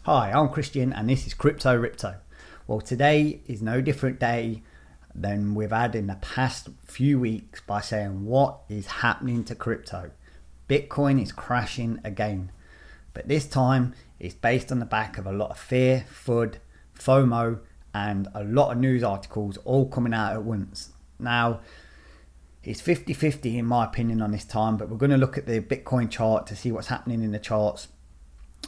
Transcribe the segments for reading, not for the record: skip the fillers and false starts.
Hi, I'm Christian and this is Crypto Ripto. Well, today is no different day than we've had in the past few weeks by saying what is happening to crypto. Bitcoin is crashing again, but this time it's based on the back of a lot of fear, FUD, FOMO, and a lot of news articles all coming out at once. Now, it's 50-50 in my opinion on this time, but we're going to look at the Bitcoin chart to see what's happening in the charts.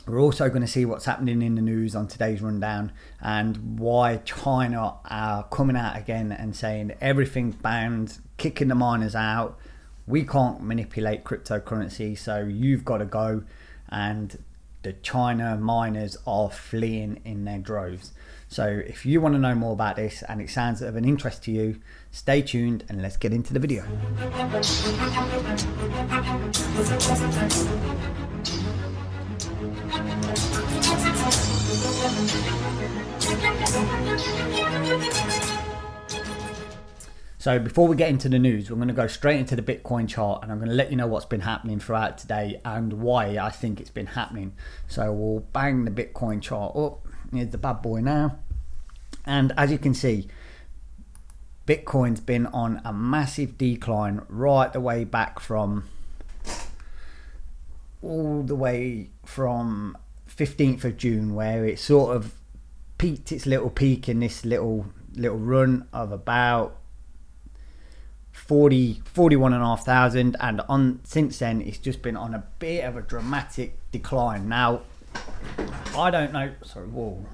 We're also going to see what's happening in the news on today's rundown and why China are coming out again and saying everything's banned, kicking the miners out. We can't manipulate cryptocurrency, so you've got to go. And the China miners are fleeing in their droves. So if you want to know more about this and it sounds of an interest to you, stay tuned and let's get into the video. So before we get into the news, we're going to go straight into the Bitcoin chart and I'm going to let you know what's been happening throughout today and why I think it's been happening. So we'll bang the Bitcoin chart up. Here's the bad boy now. And as you can see, Bitcoin's been on a massive decline right the way back from all the way from 15th of June, where it sort of peaked its little peak in this little run of about 41,500, and on since then it's just been on a bit of a dramatic decline. Now I don't know, sorry, whoa,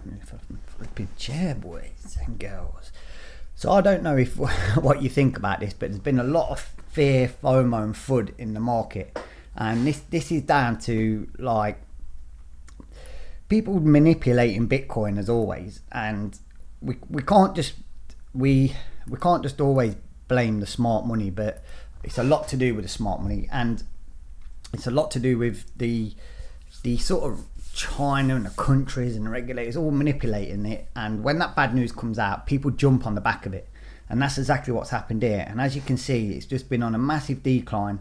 flipping chair, boys and girls. So I don't know if what you think about this, but there's been a lot of fear, FOMO and FUD in the market, and this is down to like people manipulating Bitcoin as always, and we can't just always blame the smart money, but it's a lot to do with the smart money, and it's a lot to do with the sort of China and the countries and the regulators all manipulating it. And when that bad news comes out, people jump on the back of it, and that's exactly what's happened here. And as you can see, it's just been on a massive decline,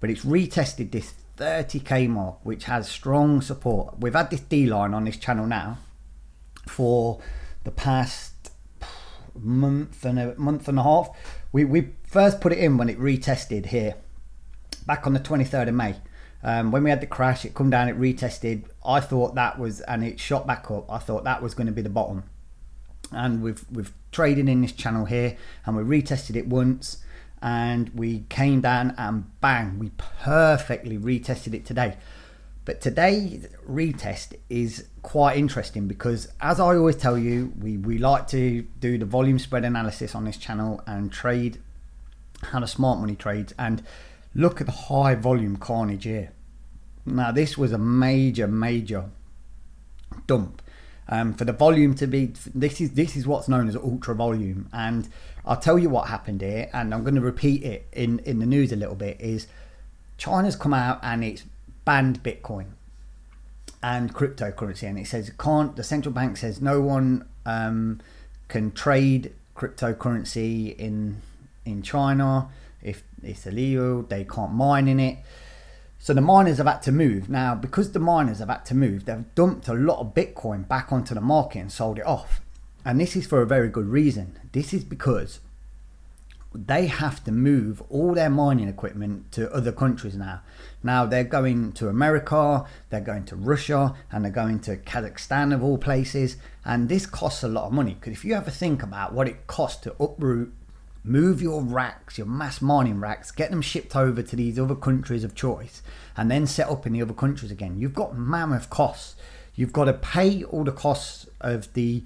but it's retested this 30k mark, which has strong support. We've had this D line on this channel now for the past month and a half. We first put it in when it retested here back on the 23rd of May. When we had the crash, it come down, it retested. I thought that was, and it shot back up. I thought that was going to be the bottom, and we've traded in this channel here, and we retested it once, and we came down and bang, we perfectly retested it today. But today's retest is quite interesting because, as I always tell you, we like to do the volume spread analysis on this channel and trade how the smart money trades. And look at the high volume carnage here. Now this was a major dump. For the volume to be, this is what's known as ultra volume. And I'll tell you what happened here, and I'm going to repeat it in the news a little bit, is China's come out and it's banned Bitcoin and cryptocurrency, and it says the central bank says no one can trade cryptocurrency in China. If it's illegal, they can't mine in it. So the miners have had to move. Now, because the miners have had to move, they've dumped a lot of Bitcoin back onto the market and sold it off. And this is for a very good reason. This is because they have to move all their mining equipment to other countries now. Now they're going to America, they're going to Russia, and they're going to Kazakhstan of all places. And this costs a lot of money, because if you ever think about what it costs to uproot, move your racks, your mass mining racks, get them shipped over to these other countries of choice, and then set up in the other countries again, you've got mammoth costs. You've got to pay all the costs of the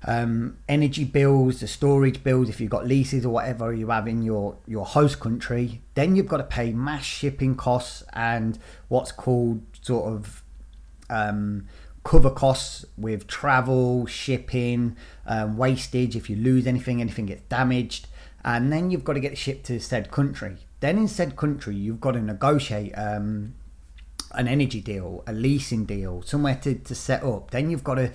energy bills, the storage bills, if you've got leases or whatever you have in your host country. Then you've got to pay mass shipping costs and what's called sort of cover costs with travel, shipping, wastage if you lose anything gets damaged. And then you've got to get it shipped to said country. Then in said country, you've got to negotiate an energy deal, a leasing deal, somewhere to set up. Then you've got to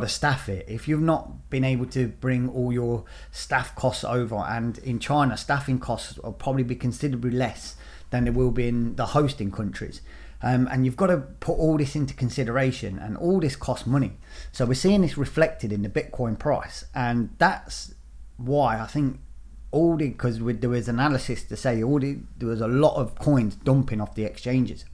staff it. If you've not been able to bring all your staff costs over, and in China, staffing costs will probably be considerably less than they will be in the hosting countries. And you've got to put all this into consideration, and all this costs money. So we're seeing this reflected in the Bitcoin price, and that's why I think because there was analysis to say there was a lot of coins dumping off the exchanges.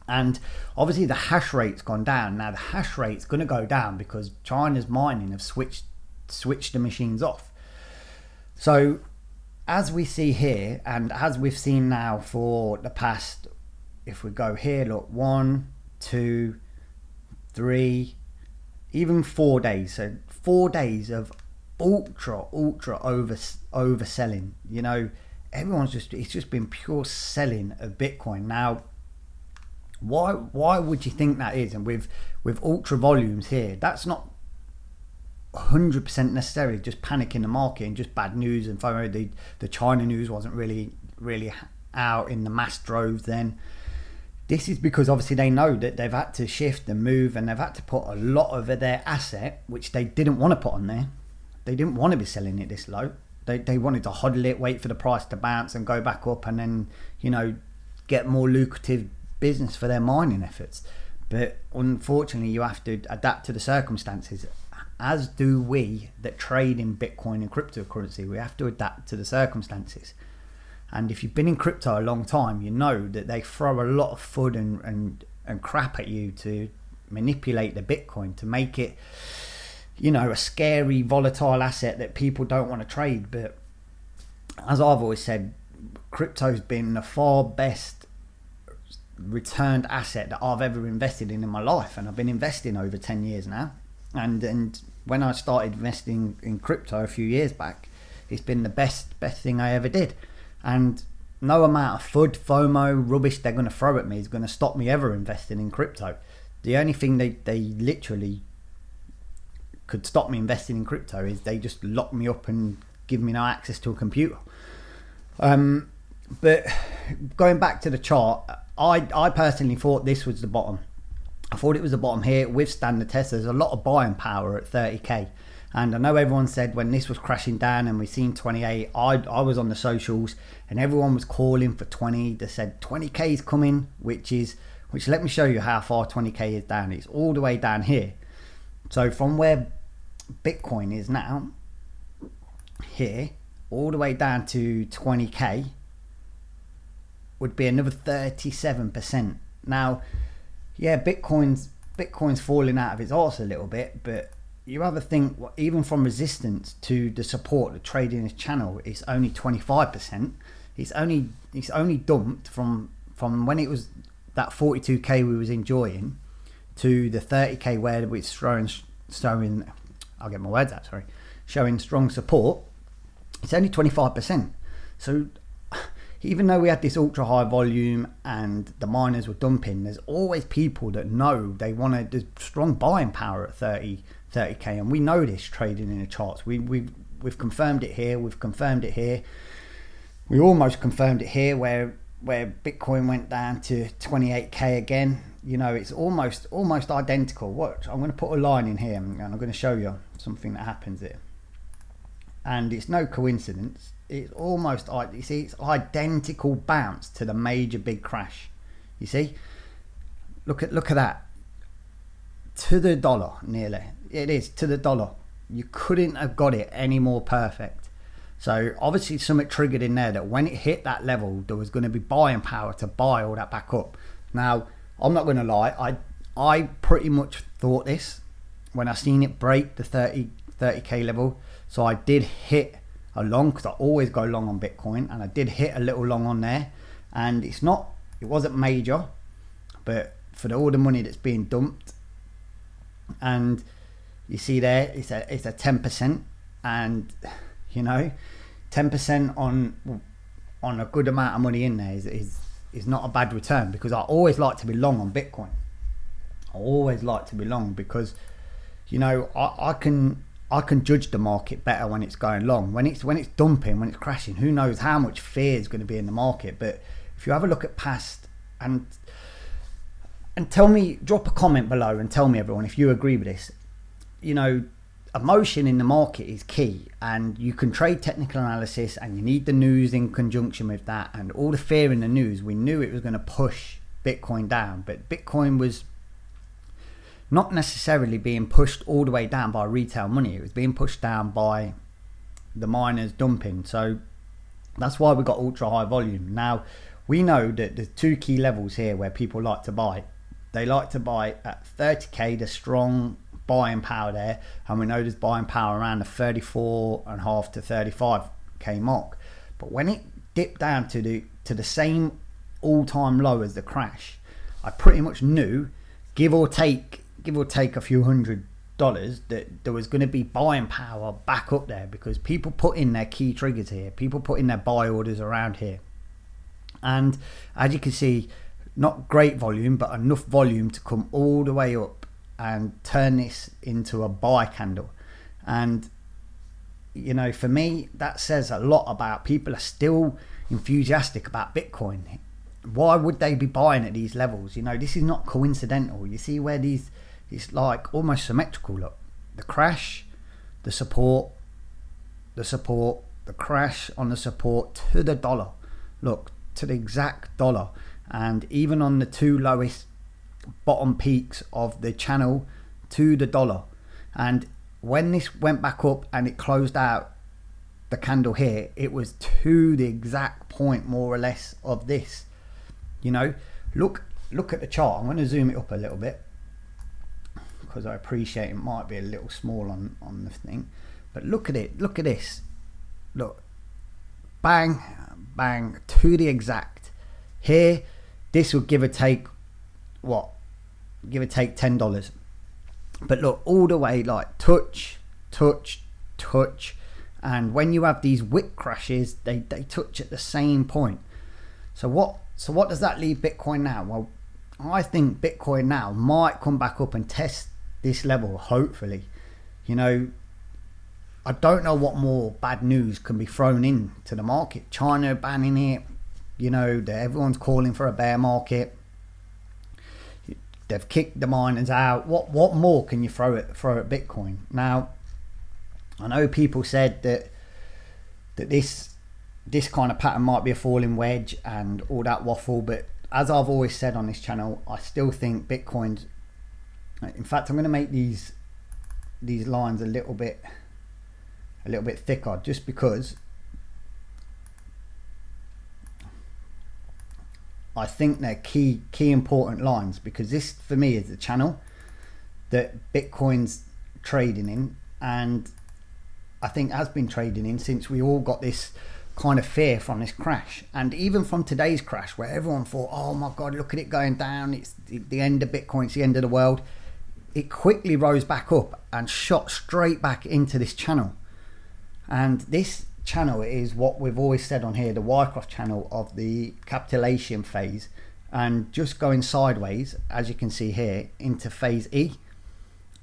And obviously the hash rate's gone down. Now the hash rate's going to go down because China's mining have switched the machines off. So as we see here, and as we've seen now for the past, if we go here, look, 1, 2, 3, even 4 days. So 4 days of ultra overselling. You know, it's just been pure selling of Bitcoin. Now, why would you think that is? And with ultra volumes here, that's not 100% necessarily just panic in the market and just bad news. And the China news wasn't really out in the mass droves then. This is because obviously they know that they've had to shift and move, and they've had to put a lot of their asset, which they didn't want to put on there. They didn't want to be selling it this low. They wanted to hodl it, wait for the price to bounce and go back up, and then, you know, get more lucrative business for their mining efforts. But unfortunately, you have to adapt to the circumstances, as do we that trade in Bitcoin and cryptocurrency. We have to adapt to the circumstances. And if you've been in crypto a long time, you know that they throw a lot of FUD and crap at you to manipulate the Bitcoin, to make it, you know, a scary, volatile asset that people don't want to trade. But as I've always said, crypto's been the far best returned asset that I've ever invested in my life. And I've been investing over 10 years now. And when I started investing in crypto a few years back, it's been the best thing I ever did. And no amount of FUD, FOMO, rubbish they're going to throw at me is going to stop me ever investing in crypto. The only thing they literally could stop me investing in crypto is they just lock me up and give me no access to a computer. But going back to the chart, I personally thought this was the bottom. I thought it was the bottom here. Withstand the test. There's a lot of buying power at 30k. And I know everyone said when this was crashing down and we seen 28, I was on the socials and everyone was calling for 20. They said 20k is coming, which let me show you how far 20k is down. It's all the way down here. So from where Bitcoin is now, here, all the way down to 20k would be another 37%. Now, yeah, Bitcoin's falling out of its arse a little bit, but you have to think, even from resistance to the support, the trading channel is only 25%. It's only dumped from when it was that 42k we was enjoying to the 30k where it's showing I'll get my words out, sorry, showing strong support. It's only 25%. So even though we had this ultra high volume and the miners were dumping, there's always people that know they want to, there's strong buying power at 30k, and we know this trading in the charts. We've confirmed it here, we've confirmed it here, we almost confirmed it here where Bitcoin went down to 28k again. You know, it's almost identical. Watch, I'm going to put a line in here and I'm going to show you something that happens here, and it's no coincidence. It's almost, you see, it's identical bounce to the major big crash. You see, look at that, to the dollar nearly. It is to the dollar. You couldn't have got it any more perfect. So obviously something triggered in there that when it hit that level, there was going to be buying power to buy all that back up. Now, I'm not going to lie, I pretty much thought this when I seen it break the 30k level. So I did hit a long, because I always go long on Bitcoin, and I did hit a little long on there, and it wasn't major, but for all the money that's being dumped, and you see there it's a 10%, and you know, 10% on a good amount of money in there is not a bad return, because I always like to be long on Bitcoin. I always like to be long because, you know, I can judge the market better when it's going long. When it's dumping, when it's crashing, who knows how much fear is going to be in the market. But if you have a look at past, and tell me, drop a comment below and tell me, everyone, if you agree with this. You know, emotion in the market is key, and you can trade technical analysis, and you need the news in conjunction with that, and all the fear in the news. We knew it was going to push Bitcoin down, but Bitcoin was not necessarily being pushed all the way down by retail money. It was being pushed down by the miners dumping. So that's why we got ultra high volume. Now we know that there's two key levels here where people like to buy. They like to buy at 30k, the strong buying power there, and we know there's buying power around the 34.5 to 35k mark. But when it dipped down to the same all-time low as the crash, I pretty much knew, give or take a few $100, that there was going to be buying power back up there, because people put in their key triggers here, people put in their buy orders around here. And as you can see, not great volume, but enough volume to come all the way up and turn this into a buy candle. And you know, for me, that says a lot about people are still enthusiastic about Bitcoin. Why would they be buying at these levels? You know, this is not coincidental. You see where these, it's like almost symmetrical. Look, the crash, the support, the crash on the support to the dollar. Look, to the exact dollar. And even on the two lowest bottom peaks of the channel to the dollar. And when this went back up and it closed out the candle here, it was to the exact point more or less of this. You know, look at the chart. I'm going to zoom it up a little bit because I appreciate it might be a little small on the thing, but look at it, look at this, look, bang bang to the exact. Here this would give or take what, give or take $10, but look, all the way, like touch, and when you have these wick crashes, they touch at the same point. So what does that leave Bitcoin now? Well, I think Bitcoin now might come back up and test this level, hopefully. You know, I don't know what more bad news can be thrown into the market. China banning it, you know, everyone's calling for a bear market. They've kicked the miners out. What more can you throw at Bitcoin? Now, I know people said that this kind of pattern might be a falling wedge and all that waffle, but as I've always said on this channel, I still think Bitcoin's, in fact, I'm going to make these lines a little bit thicker, just because I think they're key important lines, because this for me is the channel that Bitcoin's trading in, and I think has been trading in since we all got this kind of fear from this crash. And even from today's crash, where everyone thought, oh my god, look at it going down, it's the end of Bitcoin, it's the end of the world, it quickly rose back up and shot straight back into this channel. And this channel is what we've always said on here, the Wycroft channel of the capitulation phase, and just going sideways, as you can see here, into phase E.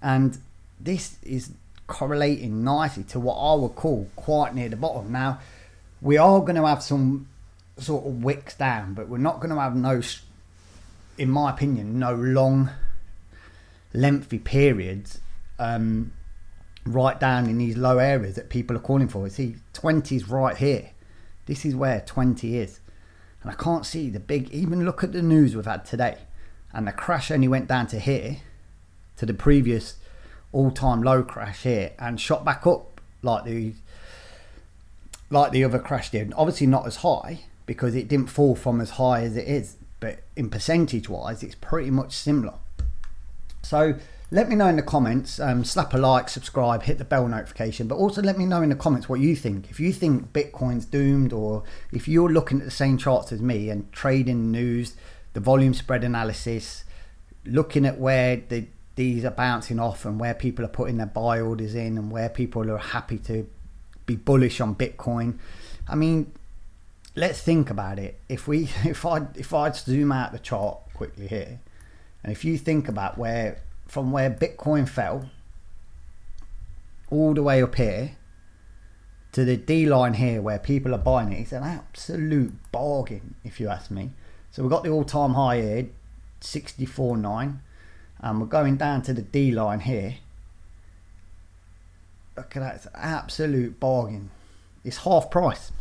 And this is correlating nicely to what I would call quite near the bottom. Now, we are going to have some sort of wicks down, but we're not going to have no, in my opinion, no long lengthy periods right down in these low areas that people are calling for. See, 20 is right here. This is where 20 is, and I can't see the big, even look at the news we've had today, and the crash only went down to here, to the previous all-time low crash here, and shot back up like the other crash did. Obviously not as high, because it didn't fall from as high as it is, but in percentage wise it's pretty much similar. So let me know in the comments, slap a like, subscribe, hit the bell notification, but also let me know in the comments what you think. If you think Bitcoin's doomed, or if you're looking at the same charts as me and trading news, the volume spread analysis, looking at where these are bouncing off and where people are putting their buy orders in and where people are happy to be bullish on Bitcoin. I mean, let's think about it. If I zoom out the chart quickly here, and if you think about from where Bitcoin fell all the way up here to the D line here where people are buying it, it's an absolute bargain if you ask me. So we've got the all-time high here, 64.9, and we're going down to the D line here. Look at that, it's an absolute bargain. It's half price.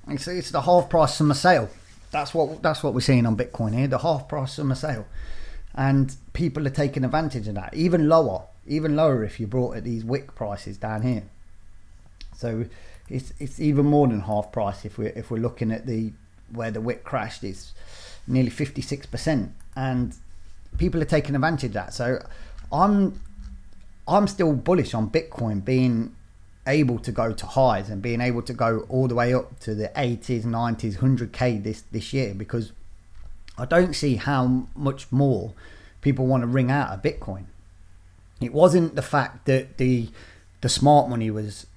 It's the half price summer sale. that's what we're seeing on Bitcoin here, the half price summer sale, and people are taking advantage of that. Even lower if you brought at these wick prices down here. So it's even more than half price if we're looking at where the wick crashed. It's nearly 56%, and people are taking advantage of that. So I'm still bullish on Bitcoin being able to go to highs and being able to go all the way up to the 80s, 90s, 100k this year, because I don't see how much more people want to wring out of Bitcoin. It wasn't the fact that the smart money was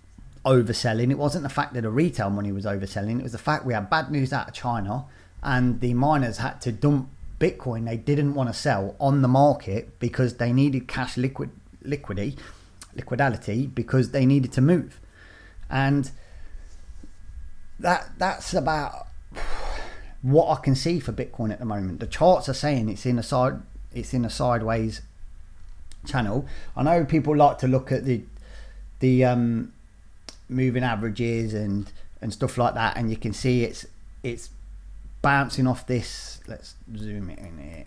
overselling. It wasn't the fact that the retail money was overselling. It was the fact we had bad news out of China and the miners had to dump Bitcoin they didn't want to sell on the market because they needed cash liquidity because they needed to move. And that's about what I can see for Bitcoin at the moment. The charts are saying it's in a sideways channel. I know people like to look at the moving averages and stuff like that, and you can see it's bouncing off this. Let's zoom it in here.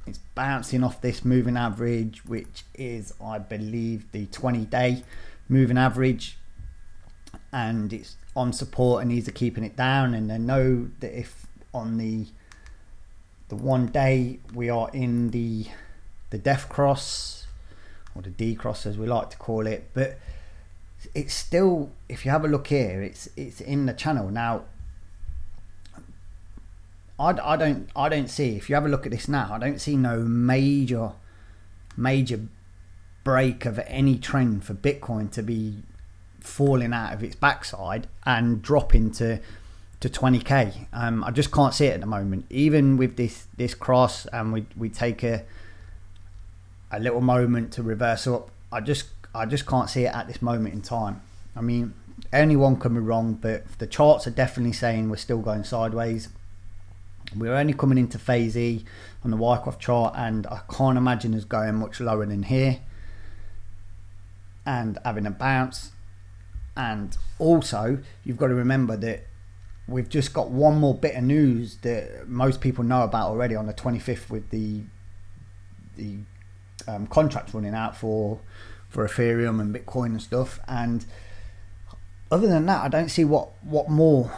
It's bouncing off this moving average, which is, I believe, the 20-day moving average, and it's on support, and these are keeping it down. And they know that if on the 1 day we are in the death cross, or the D cross as we like to call it, but it's still, if you have a look here, it's in the channel now. I don't see, if you have a look at this now, I don't see no major break of any trend for Bitcoin to be falling out of its backside and dropping to 20k. I just can't see it at the moment. Even with this cross, and we take a little moment to reverse up, I just can't see it at this moment in time. I mean, anyone can be wrong, but the charts are definitely saying we're still going sideways. We're only coming into phase E on the Wyckoff chart, and I can't imagine us going much lower than here and having a bounce. And also, you've got to remember that we've just got one more bit of news that most people know about already on the 25th, with the contracts running out for Ethereum and Bitcoin and stuff. And other than that, I don't see what more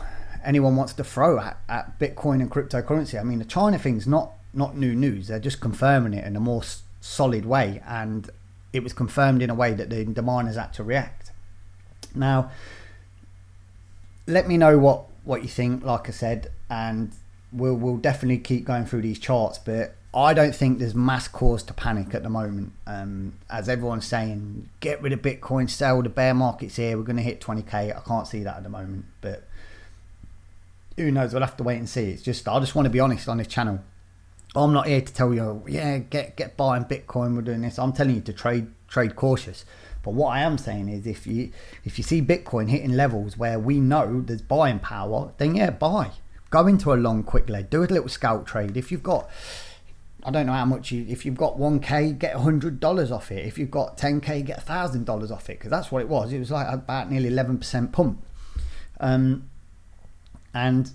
anyone wants to throw at Bitcoin and cryptocurrency. I mean, the China thing's not new news. They're just confirming it in a more solid way, and it was confirmed in a way that the miners had to react. Now, let me know what you think, like I said, and we'll definitely keep going through these charts, but I don't think there's mass cause to panic at the moment. As everyone's saying, get rid of Bitcoin, sell, the bear market's here, we're going to hit 20k. I can't see that at the moment, but who knows? We'll have to wait and see. It's just, I just want to be honest on this channel. I'm not here to tell you, yeah, get buying Bitcoin, we're doing this. I'm telling you to trade cautious. But what I am saying is, if you see Bitcoin hitting levels where we know there's buying power, then yeah, buy. Go into a long quick leg, do a little scalp trade. If you've got, I don't know how much if you've got 1k, get $100 off it. If you've got 10k, get $1,000 off it, because that's what it was. It was like about nearly 11% pump. And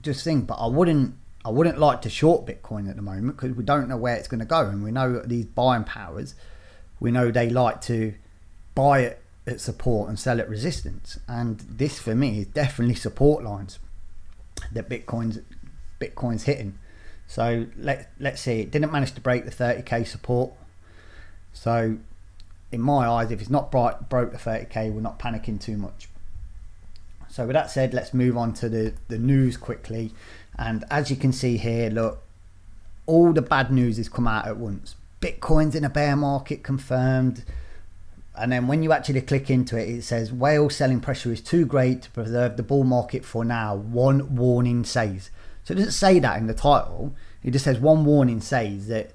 just think, but I wouldn't like to short Bitcoin at the moment, because we don't know where it's going to go, and we know these buying powers, we know they like to buy it at support and sell at resistance, and this for me is definitely support lines that Bitcoin's hitting. So let's see. It didn't manage to break the 30k support, so in my eyes, if it's not broke the 30k, we're not panicking too much. So with that said, let's move on to the news quickly. And as you can see here, look, all the bad news has come out at once. Bitcoin's in a bear market confirmed. And then when you actually click into it, it says whale selling pressure is too great to preserve the bull market for now. One warning says. So it doesn't say that in the title. It just says one warning says that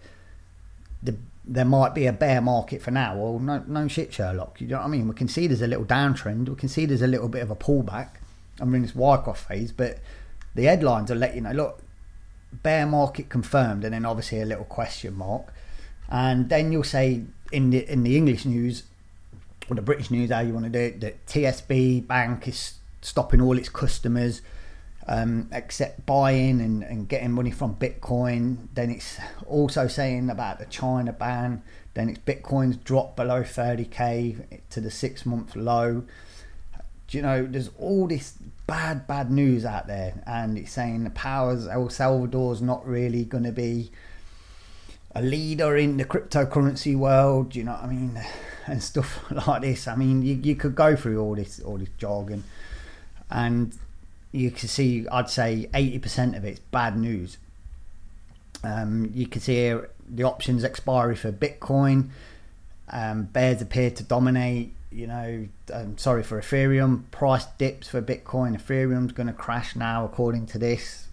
there might be a bear market for now. Well, no shit, Sherlock. You know what I mean? We can see there's a little downtrend. We can see there's a little bit of a pullback. I'm in this Wyckoff phase, but the headlines will let you know, look, bear market confirmed, and then obviously a little question mark. And then you'll say in the English news, or the British news, how you want to do it, that TSB Bank is stopping all its customers accept buying and getting money from Bitcoin. Then it's also saying about the China ban. Then it's Bitcoin's dropped below 30k to the 6-month low. Do you know, there's all this bad news out there, and it's saying the powers El Salvador's not really going to be a leader in the cryptocurrency world. Do you know what I mean? And stuff like this. I mean, you could go through all this jargon, and you can see, I'd say 80% of it's bad news. You can see here the options expiry for Bitcoin. Bears appear to dominate. You know, sorry, for Ethereum, price dips for Bitcoin. Ethereum's going to crash now, according to this.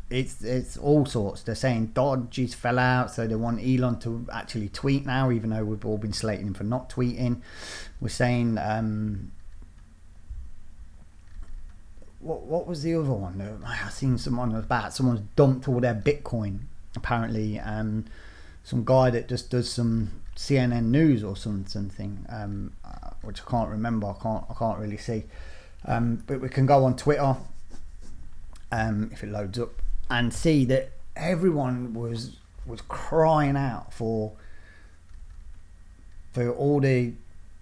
It's all sorts. They're saying Dodge's fell out, so they want Elon to actually tweet now, even though we've all been slating him for not tweeting. We're saying what was the other one? I've seen someone about someone's dumped all their Bitcoin, apparently. Some guy that just does some CNN News or something, which I can't remember. I can't really see. But we can go on Twitter, if it loads up, and see that everyone was crying out for all the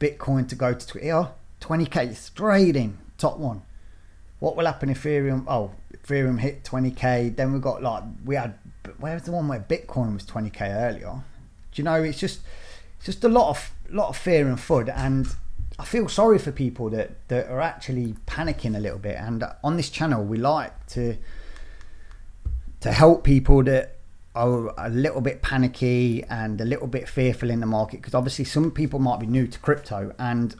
Bitcoin to go to Twitter. 20k straight in, top one. What will happen if Ethereum? Oh, Ethereum hit 20k. Then we had where's the one where Bitcoin was 20k earlier? Do you know? It's just a lot of fear and FUD, and I feel sorry for people that are actually panicking a little bit. And on this channel, we like to help people that are a little bit panicky and a little bit fearful in the market, because obviously some people might be new to crypto, and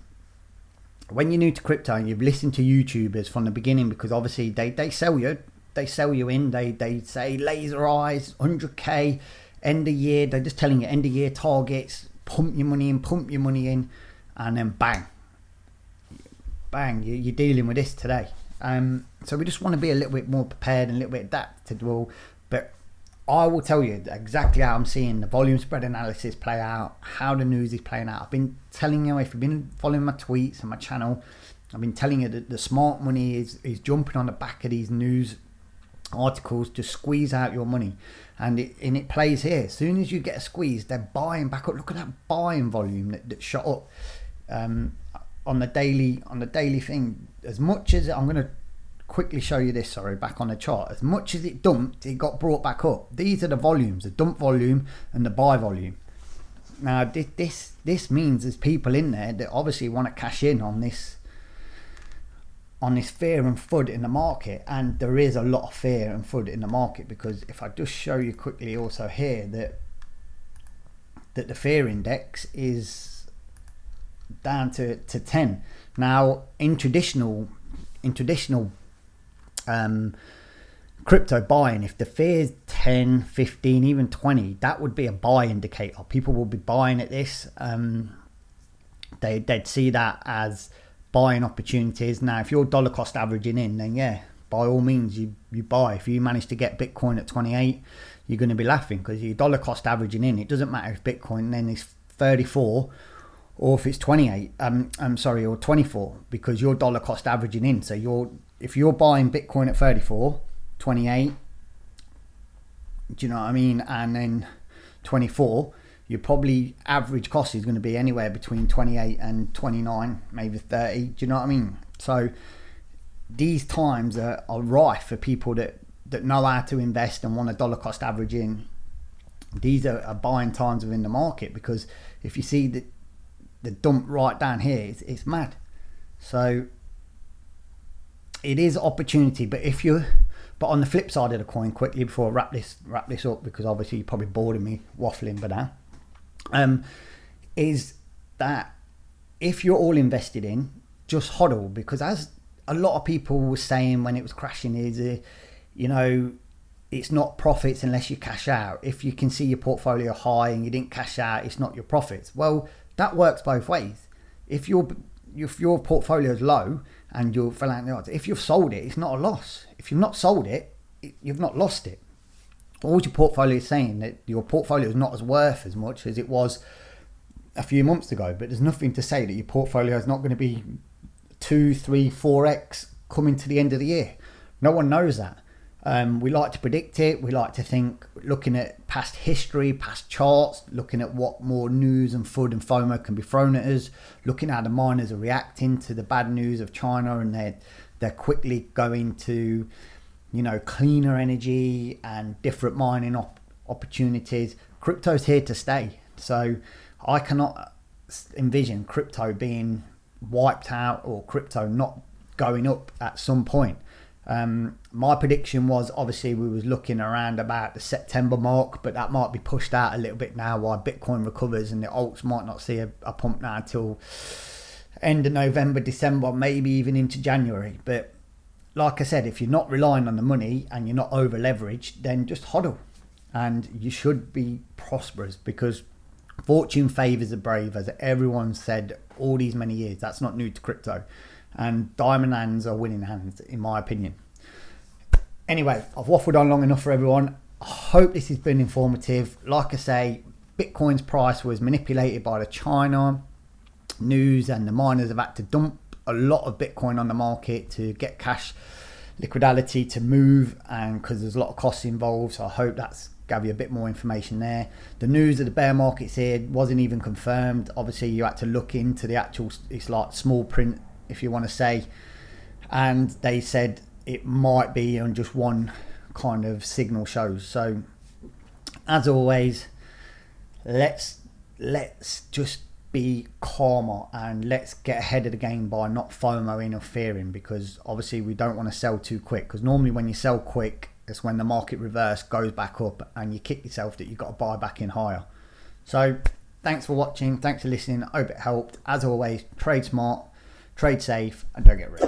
when you're new to crypto and you've listened to YouTubers from the beginning, because obviously they sell you in, they say laser eyes, 100k, end of year, they're just telling you end of year targets, pump your money in, and then bang, you're dealing with this today. So we just want to be a little bit more prepared and a little bit adaptable. But I will tell you exactly how I'm seeing the volume spread analysis play out, how the news is playing out. I've been telling you, if you've been following my tweets and my channel, I've been telling you that the smart money is jumping on the back of these news articles to squeeze out your money, and it plays here. As soon as you get a squeeze, they're buying back up. Look at that buying volume that shot up on the daily thing. As much as I'm going to quickly show you this, back on the chart, as much as it dumped, it got brought back up. These are the volumes, the dump volume and the buy volume. Now this means there's people in there that obviously want to cash in on this fear and FUD in the market, and there is a lot of fear and FUD in the market, because if I just show you quickly also here that the fear index is down to 10. Now in traditional crypto buying, if the fear is 10, 15, even 20, that would be a buy indicator. People will be buying at this. They'd see that as buying opportunities. Now if you're dollar cost averaging in, then yeah, by all means you buy. If you manage to get Bitcoin at 28, you're going to be laughing, because you're dollar cost averaging in. It doesn't matter if Bitcoin then is 34 or if it's 28 or 24, because you're dollar cost averaging in. So if you're buying Bitcoin at 34, 28, do you know what I mean, and then 24, your probably average cost is going to be anywhere between 28 and 29, maybe 30. Do you know what I mean? So these times are rife for people that know how to invest and want a dollar cost average in. These are buying times within the market, because if you see the dump right down here, it's mad. So it is opportunity. But on the flip side of the coin, quickly before I wrap this up, because obviously you're probably bored of me waffling, but now is that if you're all invested in, just hodl, because as a lot of people were saying when it was crashing, is it's not profits unless you cash out. If you can see your portfolio high and you didn't cash out, it's not your profits. Well, that works both ways. If your portfolio is low and you're filling out the odds, if you've sold it, it's not a loss. If you've not sold it, you've not lost it. All your portfolio is saying that your portfolio is not as worth as much as it was a few months ago, but there's nothing to say that your portfolio is not going to be 2, 3, 4x coming to the end of the year. No one knows that. We like to predict it. We like to think, looking at past history, past charts, looking at what more news and FUD and FOMO can be thrown at us, looking at how the miners are reacting to the bad news of China, and they're quickly going to, you know, cleaner energy and different mining opportunities. Crypto's here to stay. So I cannot envision crypto being wiped out or crypto not going up at some point. My prediction was, obviously we was looking around about the September mark, but that might be pushed out a little bit now while Bitcoin recovers, and the alts might not see a pump now until end of November, December, maybe even into January. But like I said, if you're not relying on the money and you're not over leveraged, then just hodl, and you should be prosperous, because fortune favors the brave, as everyone said all these many years. That's not new to crypto, and diamond hands are winning hands, in my opinion. Anyway, I've waffled on long enough for everyone. I hope this has been informative. Like I say, Bitcoin's price was manipulated by the China news, and the miners have had to dump a lot of Bitcoin on the market to get cash liquidity to move, and because there's a lot of costs involved. So I hope that's gave you a bit more information there. The news of the bear markets here wasn't even confirmed. Obviously you had to look into the actual, it's like small print if you want to say, and they said it might be on just one kind of signal shows. So as always, let's just be calmer, and let's get ahead of the game by not FOMOing or fearing, because obviously we don't want to sell too quick, because normally when you sell quick, it's when the market reverse goes back up and you kick yourself that you've got to buy back in higher. So thanks for watching, thanks for listening, I hope it helped. As always, trade smart, trade safe, and don't get rich.